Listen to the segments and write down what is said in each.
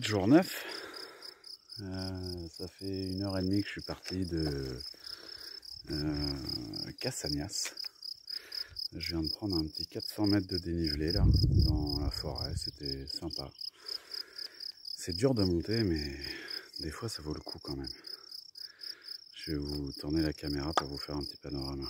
être jour 9. Ça fait 1h30 que je suis parti de Cassagnas. Je viens de prendre un petit 400 mètres de dénivelé là, dans la forêt, c'était sympa. C'est dur de monter, mais des fois ça vaut le coup quand même. Je vais vous tourner la caméra pour vous faire un petit panorama.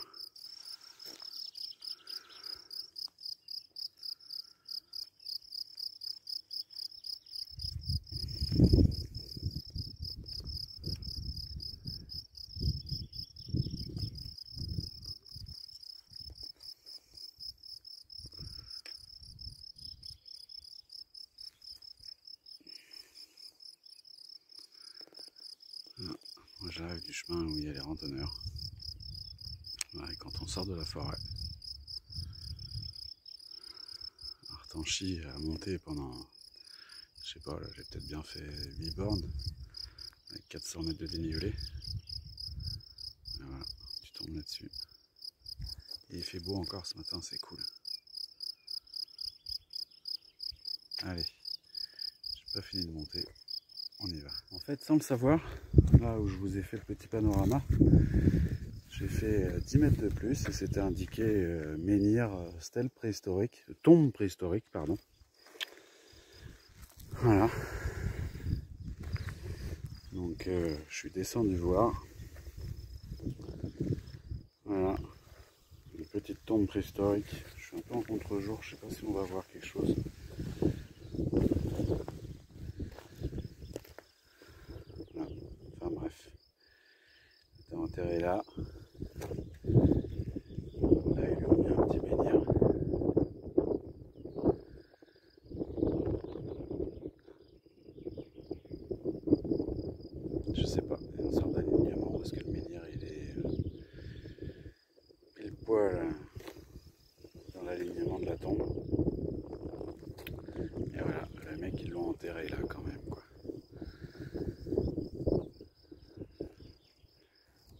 Moi j'arrive du chemin où il y a les randonneurs. Et quand on sort de la forêt, Artanchi a monté pendant, je sais pas, là j'ai peut-être bien fait 8 bornes avec 400 mètres de dénivelé. Et voilà, tu tombes là-dessus. Et il fait beau encore ce matin, c'est cool. Allez, j'ai pas fini de monter, on y va. En fait, sans le savoir, là où je vous ai fait le petit panorama, j'ai fait 10 mètres de plus et c'était indiqué menhir, stèle préhistorique, tombe préhistorique, pardon. Voilà. Donc je suis descendu voir. Voilà. Une petite tombe préhistorique. Je suis un peu en contre-jour, je sais pas si on va voir quelque chose. Voilà. Enfin bref. J'étais enterré là. Là ils lui ont mis un petit menhir. Je sais pas, il y a une sorte d'alignement parce que le menhir il est pile poil dans l'alignement de la tombe. Et voilà, le mec ils l'ont enterré là quand même quoi.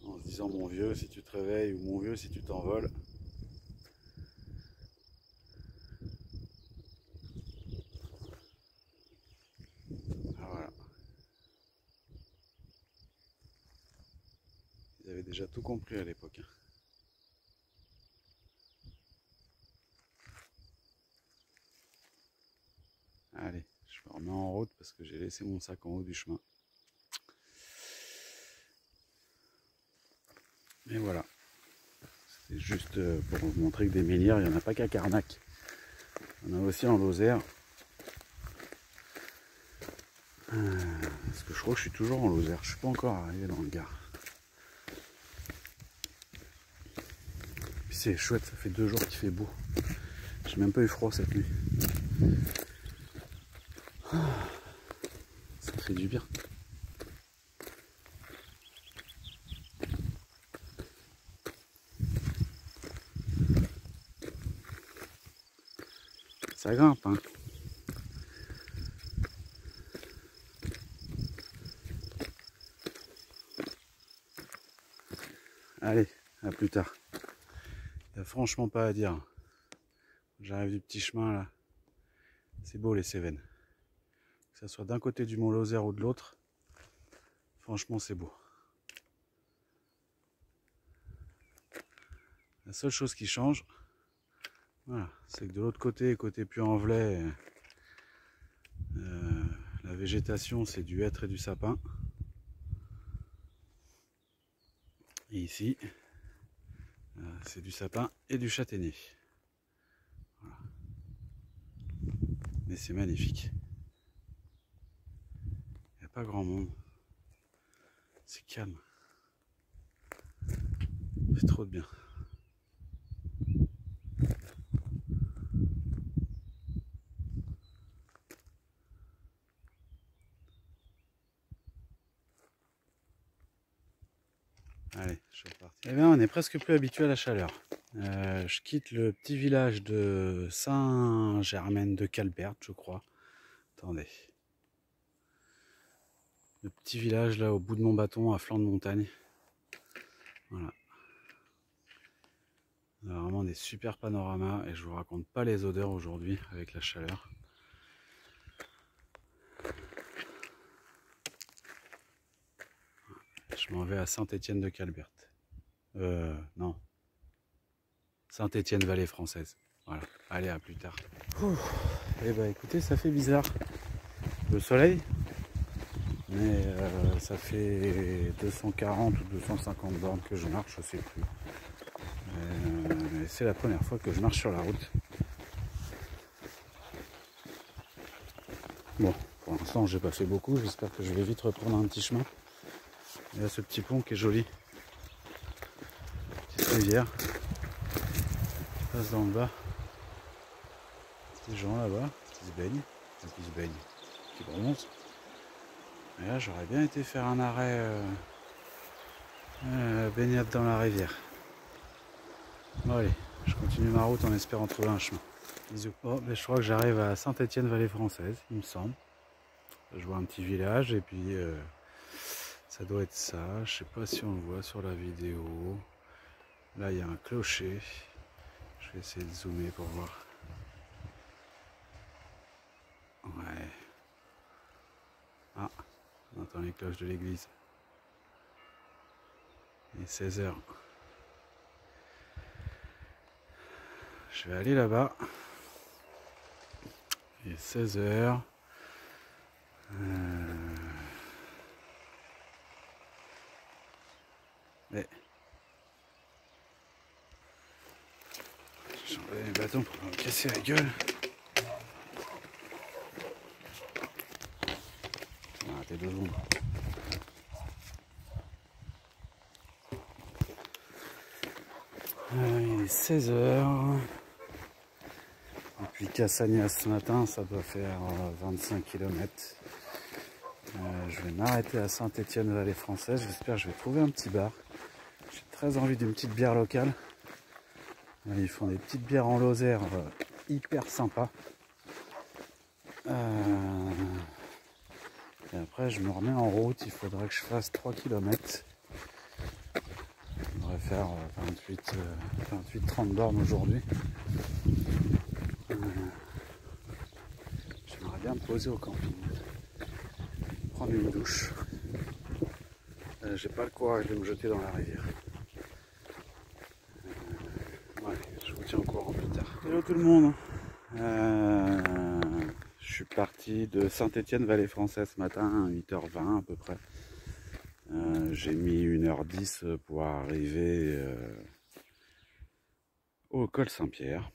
En se disant mon vieux si tu te réveilles ou mon vieux si tu t'envoles. Ah voilà. Ils avaient déjà tout compris à l'époque. Allez, je me remets en route parce que j'ai laissé mon sac en haut du chemin. Et voilà. C'est juste pour vous montrer que des menhirs, il n'y en a pas qu'à Carnac. Il y en a aussi en Lozère. Parce que je crois que je suis toujours en Lozère. Je ne suis pas encore arrivé dans le Gard. Puis c'est chouette, ça fait 2 jours qu'il fait beau. J'ai même pas eu froid cette nuit. Ça fait du bien. Ça grimpe, hein. Allez, à plus tard. Il n'y a franchement pas à dire. J'arrive du petit chemin là. C'est beau les Cévennes. Que ce soit d'un côté du Mont Lozère ou de l'autre. Franchement c'est beau. La seule chose qui change, voilà, c'est que de l'autre côté, côté Puy-en-Velay, la végétation c'est du hêtre et du sapin. Et ici, c'est du sapin et du châtaignier. Voilà. Mais c'est magnifique. Il n'y a pas grand monde. C'est calme. C'est trop de bien. Allez, je suis reparti. Eh bien, on est presque plus habitué à la chaleur. Je quitte le petit village de Saint-Germain-de-Calberte, je crois. Attendez. Le petit village là au bout de mon bâton, à flanc de montagne. Voilà. On a vraiment des super panoramas et je vous raconte pas les odeurs aujourd'hui avec la chaleur. m'en vais à Saint-Étienne-de-Calberte. Non. Saint-Étienne-Vallée Française. Voilà. Allez, à plus tard. Eh ben écoutez, ça fait bizarre. Le soleil. Mais ça fait 240 ou 250 bornes que je marche, je sais plus. C'est la première fois que je marche sur la route. Bon, pour l'instant j'ai pas fait beaucoup, j'espère que je vais vite reprendre un petit chemin. Il y a ce petit pont qui est joli. Petite rivière. Passe dans le bas. Des gens là-bas qui se baignent. Qui bronzent. Et là j'aurais bien été faire un arrêt baignade dans la rivière. Bon allez, je continue ma route en espérant trouver un chemin. Bisous. Bon, ben, je crois que j'arrive à Saint-Étienne-Vallée Française, il me semble. Je vois un petit village et puis ça doit être ça. Je sais pas si on le voit sur la vidéo. Là il y a un clocher. Je vais essayer de zoomer pour voir. Ouais. Ah, on entend les cloches de l'église. Il est 16 h. Je vais aller là-bas. Il est 16 h. Mais j'ai enlevé mes bâtons pour me casser la gueule. On va arrêter 2 secondes. Il est 16 h. Depuis Cassagnas ce matin, ça doit faire 25 km. Je vais m'arrêter à Saint-Étienne-Vallée Française. J'espère que je vais trouver un petit bar. J'ai très envie d'une petite bière locale. Ils font des petites bières en Lozère hyper sympas. Et après, je me remets en route. Il faudrait que je fasse 3 km. Je devrais faire 28-30 bornes aujourd'hui. J'aimerais bien me poser au camping. Prendre une douche. J'ai pas le courage de me jeter dans la rivière. Ouais, je vous tiens au courant plus tard. Hello tout le monde. Je suis parti de Saint-Étienne-Vallée Française ce matin à 8h20 à peu près. J'ai mis 1h10 pour arriver au col Saint-Pierre.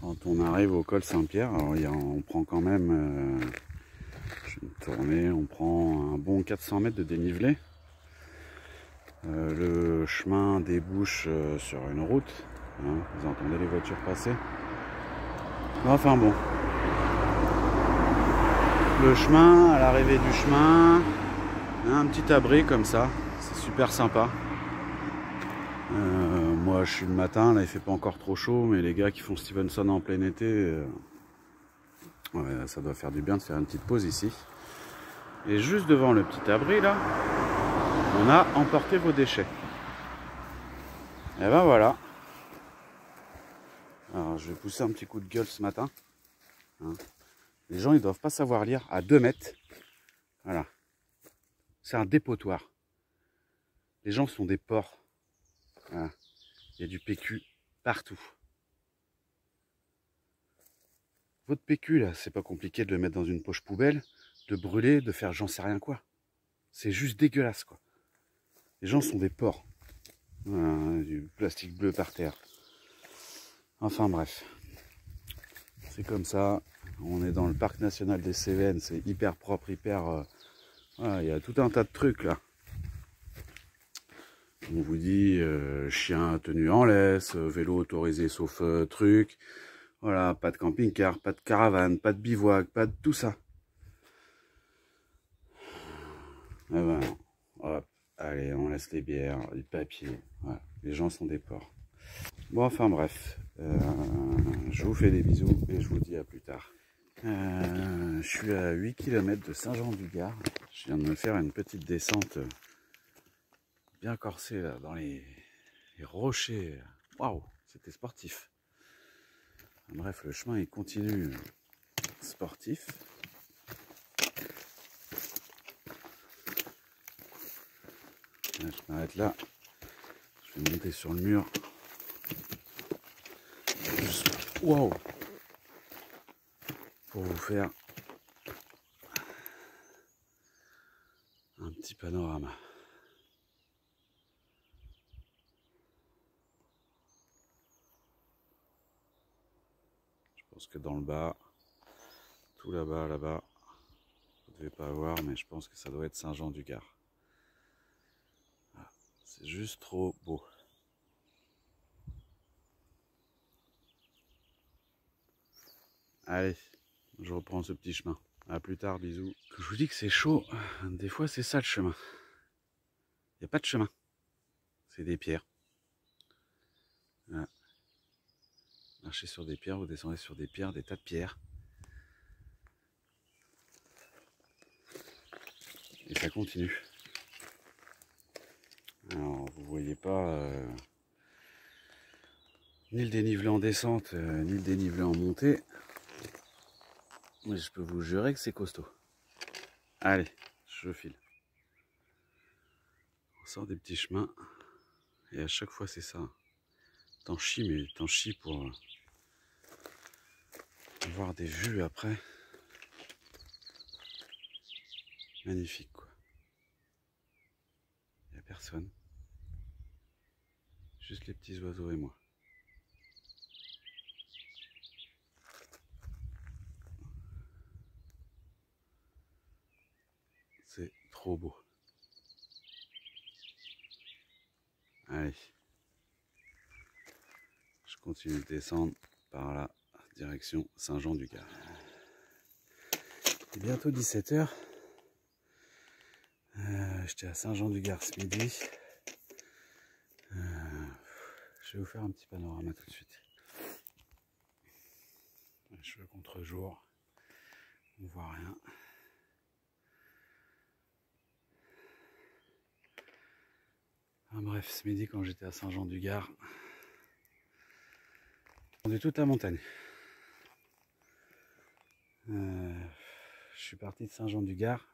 Quand on arrive au col Saint-Pierre, on prend quand même, je vais me tourner, on prend un bon 400 mètres de dénivelé. Le chemin débouche sur une route, hein, vous entendez les voitures passer. Enfin bon, le chemin, à l'arrivée du chemin, un petit abri comme ça, c'est super sympa. Moi je suis le matin, là il fait pas encore trop chaud, mais les gars qui font Stevenson en plein été, ouais, ça doit faire du bien de faire une petite pause ici. Et juste devant le petit abri là, on a emporté vos déchets. Et ben voilà. Alors je vais pousser un petit coup de gueule ce matin. Hein. Les gens ils doivent pas savoir lire à 2 mètres. Voilà. C'est un dépotoir. Les gens sont des porcs. Voilà. Il y a du PQ partout. Votre PQ là, c'est pas compliqué de le mettre dans une poche poubelle, de brûler, de faire j'en sais rien quoi. C'est juste dégueulasse quoi. Les gens sont des porcs. Voilà, du plastique bleu par terre. Enfin bref. C'est comme ça. On est dans le parc national des Cévennes. C'est hyper propre, hyper... voilà, il y a tout un tas de trucs là. On vous dit chien tenu en laisse, vélo autorisé sauf truc. Voilà, pas de camping-car, pas de caravane, pas de bivouac, pas de tout ça. Eh ben, hop, allez, on laisse les bières, les papiers. Voilà, les gens sont des porcs. Bon, enfin bref, je vous fais des bisous et je vous dis à plus tard. Je suis à 8 km de Saint-Jean-du-Gard. Je viens de me faire une petite descente bien corsée là, dans les rochers. Waouh, c'était sportif. Bref, le chemin il continue sportif. Là, je m'arrête là. Je vais monter sur le mur. Wow! Pour vous faire un petit panorama. Je pense que dans le bas, tout là-bas, vous ne devez pas voir, mais je pense que ça doit être Saint-Jean-du-Gard. Voilà. C'est juste trop beau. Allez, je reprends ce petit chemin. A plus tard, bisous. Quand je vous dis que c'est chaud, des fois c'est ça le chemin. Il n'y a pas de chemin. C'est des pierres. Voilà. Marchez sur des pierres, vous descendez sur des pierres, des tas de pierres. Et ça continue. Alors, vous voyez pas ni le dénivelé en descente, ni le dénivelé en montée. Mais je peux vous jurer que c'est costaud. Allez, je file. On sort des petits chemins. Et à chaque fois, c'est ça. T'en chies, mais t'en chies pour voir des vues après. Magnifique, quoi. Il n'y a personne. Juste les petits oiseaux et moi. C'est trop beau. Allez. Je continue de descendre par là, direction Saint-Jean-du-Gard. Il est bientôt 17 h. J'étais à Saint-Jean-du-Gard ce midi. Je vais vous faire un petit panorama tout de suite. Je suis contre-jour. On voit rien. Bref, ce midi quand j'étais à Saint-Jean-du-Gard, j'ai rendu toute la montagne. Je suis parti de Saint-Jean-du-Gard.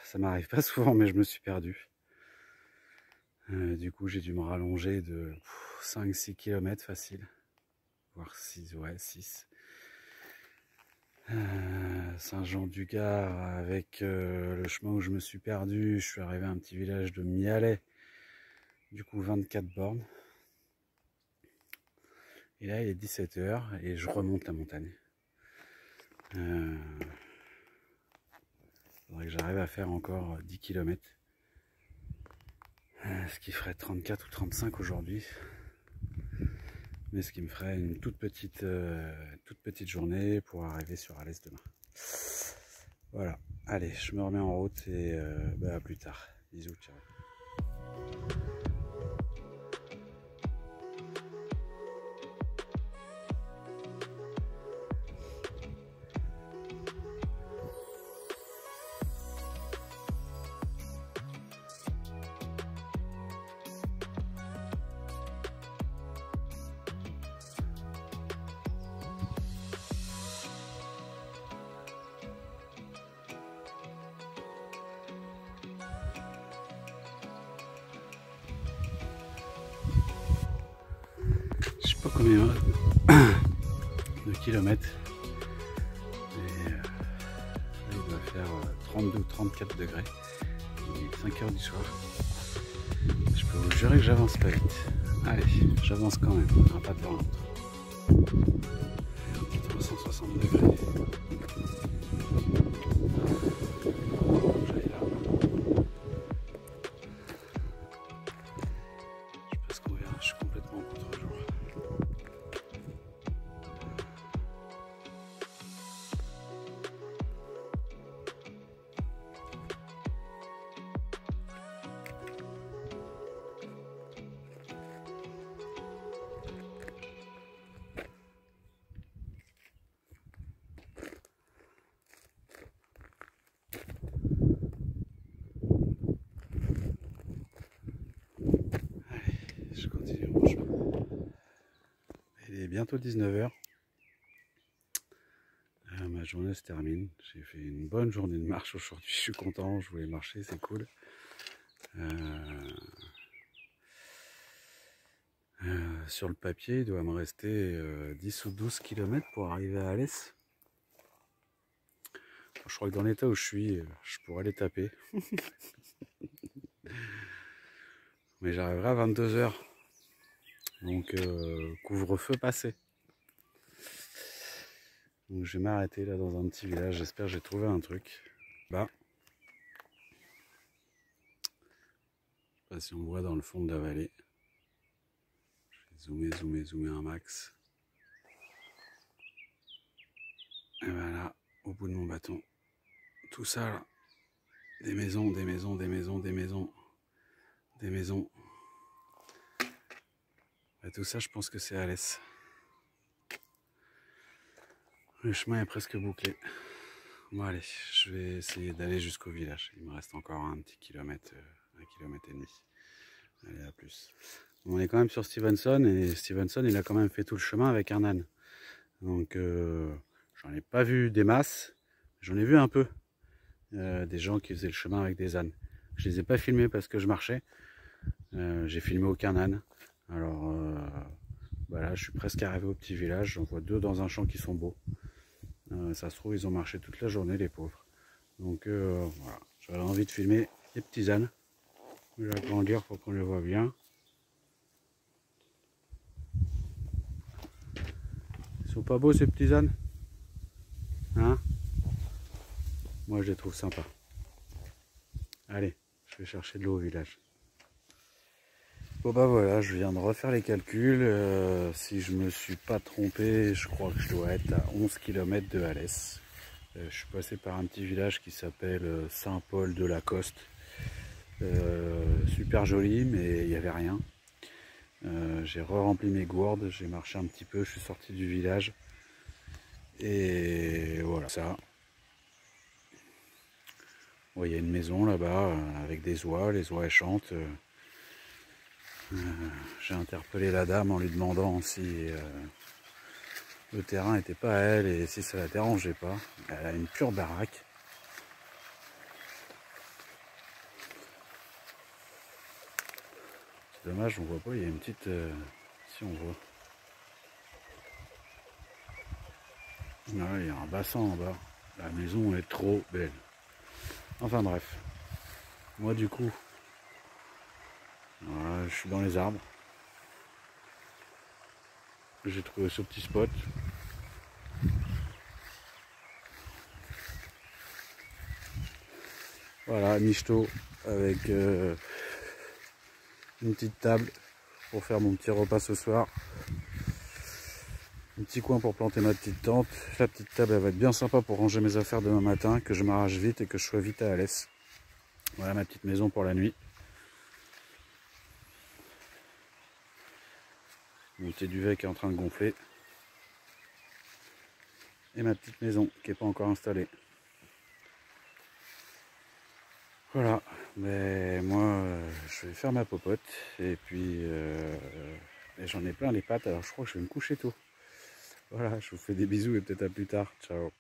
Ça m'arrive pas souvent, mais je me suis perdu. Du coup, j'ai dû me rallonger de 5-6 km facile. Voire 6, ouais, 6. Saint-Jean-du-Gard, avec le chemin où je me suis perdu, je suis arrivé à un petit village de Mialet. Du coup, 24 bornes. Et là, il est 17 h et je remonte la montagne. Faudrait que j'arrive à faire encore 10 km. Ce qui ferait 34 ou 35 aujourd'hui. Mais ce qui me ferait une toute petite journée pour arriver sur Alès demain. Voilà. Allez, je me remets en route et à plus tard. Bisous, ciao. Je sais pas combien de kilomètres. Et là, il doit faire 32 ou 34 degrés. Il est 5 h du soir. Je peux vous jurer que j'avance pas vite. Allez, j'avance quand même. On n'aura pas de vent. Un petit 360 degrés. J'aille là. Je sais pas ce qu'on verra. Je suis complètement en contre-jour. Je continue mon chemin. Il est bientôt 19 h. journée se termine. J'ai fait une bonne journée de marche aujourd'hui, je suis content, je voulais marcher, c'est cool. Sur le papier, il doit me rester 10 ou 12 km pour arriver à Alès. Je crois que dans l'état où je suis, je pourrais les taper. Mais j'arriverai à 22 h. Donc couvre-feu passé. Donc je vais m'arrêter là dans un petit village. J'espère que j'ai trouvé un truc. Bah. Je sais pas si on voit dans le fond de la vallée. Je vais zoomer un max. Et voilà, au bout de mon bâton. Tout ça là. Des maisons. Et tout ça, je pense que c'est Alès. Le chemin est presque bouclé. Bon allez, je vais essayer d'aller jusqu'au village. Il me reste encore un petit kilomètre, 1,5 km. Allez, à plus. On est quand même sur Stevenson, et Stevenson, il a quand même fait tout le chemin avec un âne. Donc, j'en ai pas vu des masses, j'en ai vu un peu. Des gens qui faisaient le chemin avec des ânes. Je les ai pas filmés parce que je marchais. J'ai filmé aucun âne. Alors, voilà, je suis presque arrivé au petit village. J'en vois 2 dans un champ qui sont beaux. Ça se trouve, ils ont marché toute la journée, les pauvres. Donc, voilà, j'avais envie de filmer les petits ânes. Je vais agrandir pour qu'on les voit bien. Ils sont pas beaux ces petits ânes? Hein? Moi je les trouve sympas. Allez, je vais chercher de l'eau au village. Bon bah voilà, je viens de refaire les calculs. Si je me suis pas trompé, je crois que je dois être à 11 km de Alès. Je suis passé par un petit village qui s'appelle Saint-Paul-de-la-Coste. Super joli, mais il n'y avait rien. J'ai re-rempli mes gourdes, j'ai marché un petit peu, je suis sorti du village. Et voilà ça. Bon, il y a une maison là-bas avec des oies, les oies elles chantent. J'ai interpellé la dame en lui demandant si le terrain n'était pas à elle et si ça la dérangeait pas. Elle a une pure baraque. C'est dommage, on voit pas, il y a une petite... si on voit. Là, il y a un bassin en bas. La maison est trop belle. Enfin bref. Moi du coup, voilà, je suis dans les arbres. J'ai trouvé ce petit spot. Voilà, michto avec une petite table pour faire mon petit repas ce soir. Un petit coin pour planter ma petite tente. La petite table elle va être bien sympa pour ranger mes affaires demain matin, que je m'arrache vite et que je sois vite à Alès. Voilà ma petite maison pour la nuit. Mon petit duvet qui est en train de gonfler. Et ma petite maison qui n'est pas encore installée. Voilà, mais moi je vais faire ma popote et puis j'en ai plein les pattes, alors je crois que je vais me coucher tôt. Voilà, je vous fais des bisous et peut-être à plus tard. Ciao.